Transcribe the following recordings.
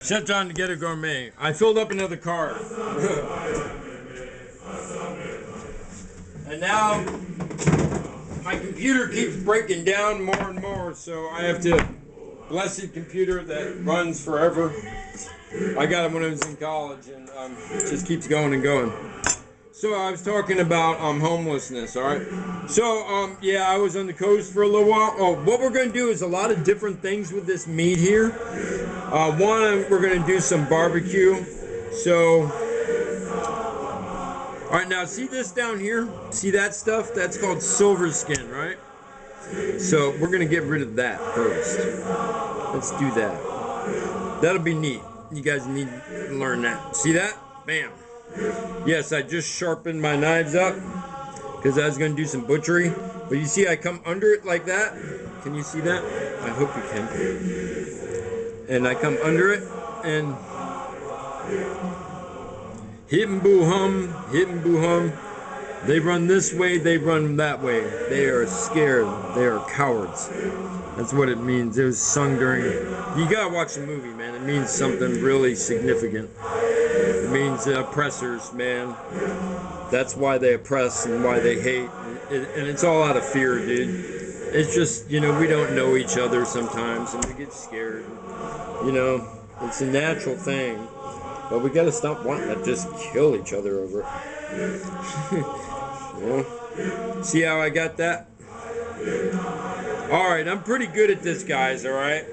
Shut down to Ghetto Gourmet. I filled up another car. And now my computer keeps breaking down more and more, so I have to blessed computer that runs forever. I got it when I was in college, and it just keeps going and going. So I was talking about homelessness, all right? So, yeah, I was on the coast for a little while. Oh, what we're going to do is a lot of different things with this meat here. One, we're going to do some barbecue. So, all right, now see this down here? See that stuff? That's called silver skin, right? So we're going to get rid of that first. Let's do that. That'll be neat. You guys need to learn that. See that? Bam. Yes, I just sharpened my knives up because I was going to do some butchery. But you see I come under it like that. Can you see that? I hope you can. And I come under it and hit and boo hum, hit and boo hum. They run this way, they run that way. They are scared. They are cowards. That's what it means. It was sung during... You gotta watch the movie, man. It means something really significant. It means oppressors, man. That's why they oppress and why they hate. And it's all out of fear, dude. It's just, you know, we don't know each other sometimes and we get scared. You know, it's a natural thing. But we gotta stop wanting to just kill each other over it. You know? See how I got that? Alright, I'm pretty good at this, guys, alright?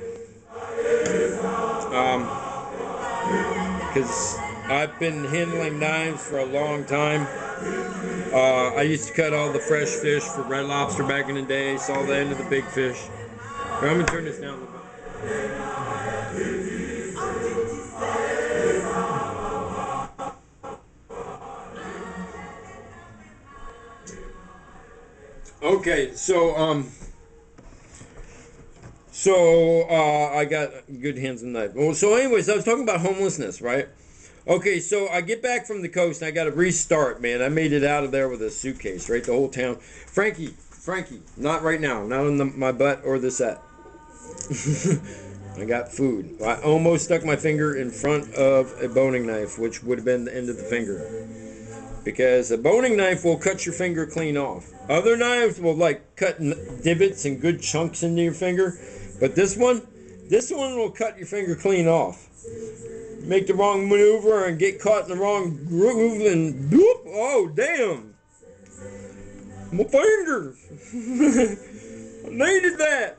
Because I've been handling knives for a long time. I used to cut all the fresh fish for Red Lobster back in the day, saw the end of the big fish. Here, I'm going to turn this down a little bit. Okay, so I got good hands and knife. Well, so anyways, I was talking about homelessness, right? Okay, so I get back from the coast and I got to restart, man. I made it out of there with a suitcase, right? The whole town. Frankie, not right now, not on my butt or the set. I got food. I almost stuck my finger in front of a boning knife, which would have been the end of the finger. Because a boning knife will cut your finger clean off. Other knives will like cut divots and good chunks into your finger. But this one will cut your finger clean off. Make the wrong maneuver and get caught in the wrong groove and boop, oh damn. My finger. I needed that.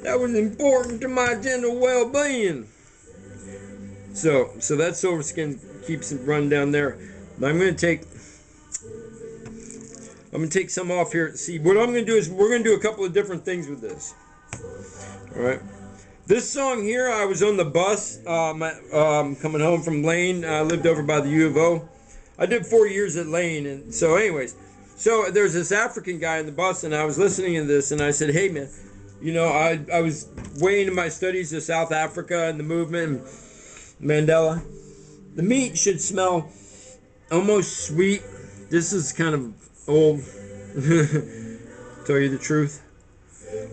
That was important to my general well-being. So that silver skin keeps it run down there. I'm gonna take some off here. See, what I'm gonna do is we're gonna do a couple of different things with this. All right. This song here, I was on the bus coming home from Loin. I lived over by the U of O. I did 4 years at Loin, and so anyways, so there's this African guy in the bus, and I was listening to this, and I said, hey man, you know, I was way into my studies of South Africa and the movement. And Mandela, the meat should smell almost sweet. This is kind of old, tell you the truth.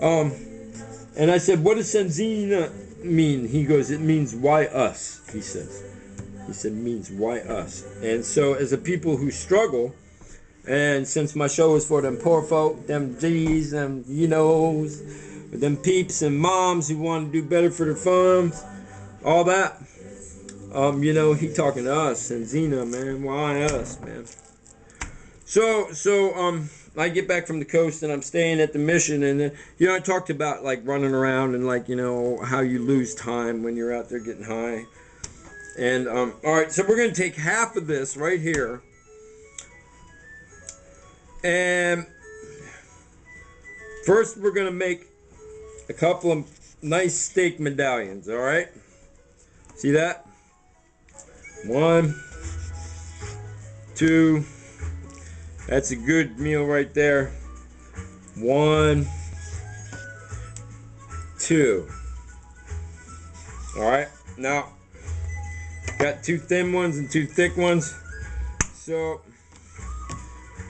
And I said, what does Senzina mean? He goes, it means why us, he says. He said, means why us. And so as a people who struggle, and since my show is for them poor folk, them G's, them them peeps and moms who want to do better for their farms, all that. You know, he talking to us and Zena, man. Why us, man? So, I get back from the coast and I'm staying at the mission, and you know, I talked about like running around and like, you know, how you lose time when you're out there getting high. And all right, so we're gonna take half of this right here, and first we're gonna make a couple of nice steak medallions. All right, see that? 1, 2, that's a good meal right there. 1, 2. All right, now got 2 thin ones and 2 thick ones. So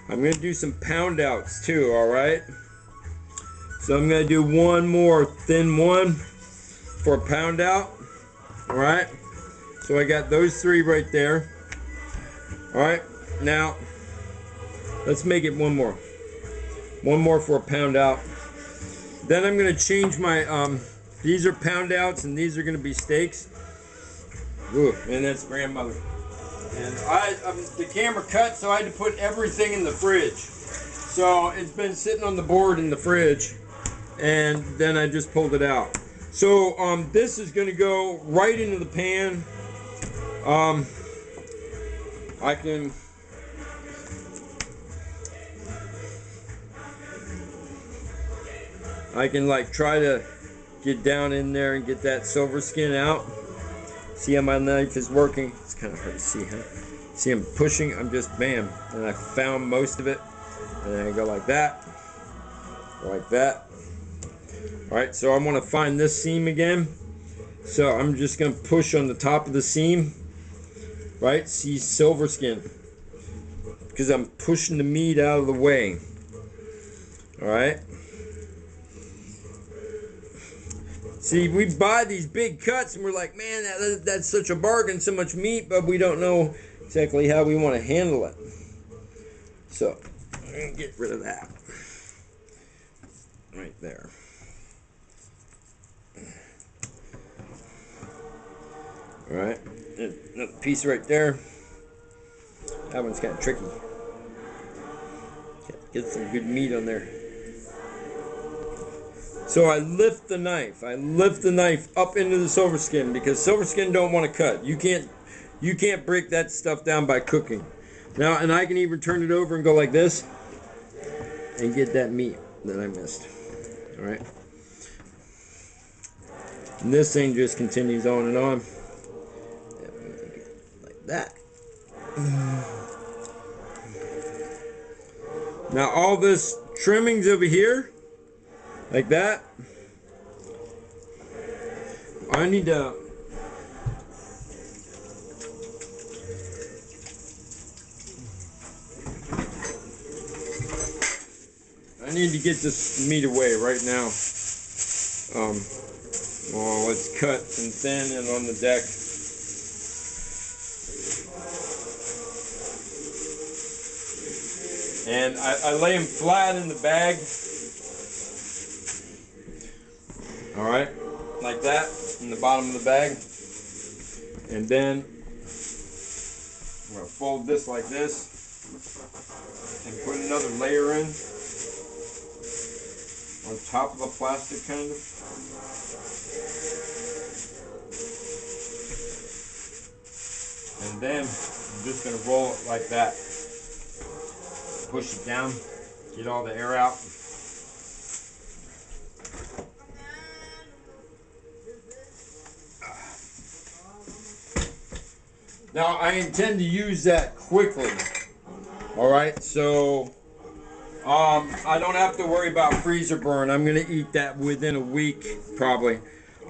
I'm gonna do some pound outs too. All right. So I'm going to do one more thin one for a pound out. Alright, so I got those 3 right there. Alright, now let's make it one more. One more for a pound out. Then I'm going to change my, these are pound outs and these are going to be steaks. Ooh, and that's grandmother. And the camera cut, so I had to put everything in the fridge. So it's been sitting on the board in the fridge, and then I just pulled it out. So this is going to go right into the pan. I can like try to get down in there and get that silver skin out. See how my knife is working? It's kind of hard to see, huh? See, I'm pushing, I'm just bam, and I found most of it. And then I go like that, like that. All right, so I want to find this seam again. So I'm just going to push on the top of the seam, right? See, silver skin, because I'm pushing the meat out of the way. All right. See, we buy these big cuts and we're like, man, that's such a bargain, so much meat, but we don't know exactly how we want to handle it. So, I'm going to get rid of that. Right there. Alright, another piece right there. That one's kind of tricky. Get some good meat on there. So I lift the knife. I lift the knife up into the silver skin because silver skin don't want to cut. You can't break that stuff down by cooking. Now, and I can even turn it over and go like this and get that meat that I missed. All right. And this thing just continues on and on. Like that. Now all this trimmings over here, like that. I need to get this meat away right now. Well, it's cut and thin and on the deck. And I lay them flat in the bag. Alright, like that, in the bottom of the bag. And then I'm going to fold this like this and put another layer in on top of the plastic, kind of. And then I'm just going to roll it like that. Push it down, get all the air out. Now I intend to use that quickly. Alright, so I don't have to worry about freezer burn. I'm going to eat that within a week, probably.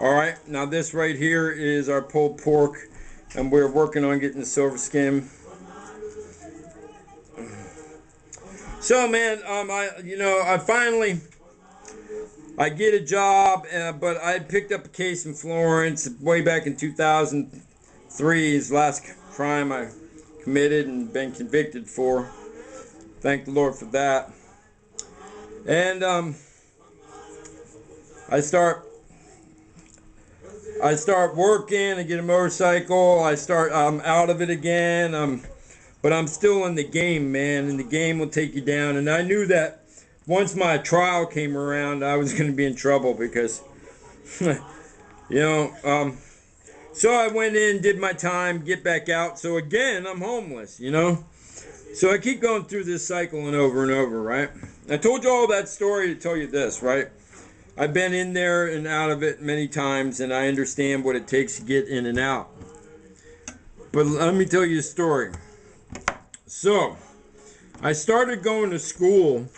Alright, now this right here is our pulled pork, and we're working on getting the silver skin. So man, I get a job, but I picked up a case in Florence way back in 2003, his last crime I committed and been convicted for. Thank the Lord for that. And I start working, I get a motorcycle, I'm out of it again, but I'm still in the game, man, and the game will take you down. And I knew that once my trial came around, I was going to be in trouble because, so I went in, did my time, get back out. So again, I'm homeless, So I keep going through this cycle and over, right? I told you all that story to tell you this, right? I've been in there and out of it many times, and I understand what it takes to get in and out. But let me tell you a story. So, I started going to school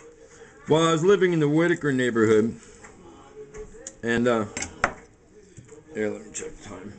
while I was living in the Whitaker neighborhood. And, here, let me check the time.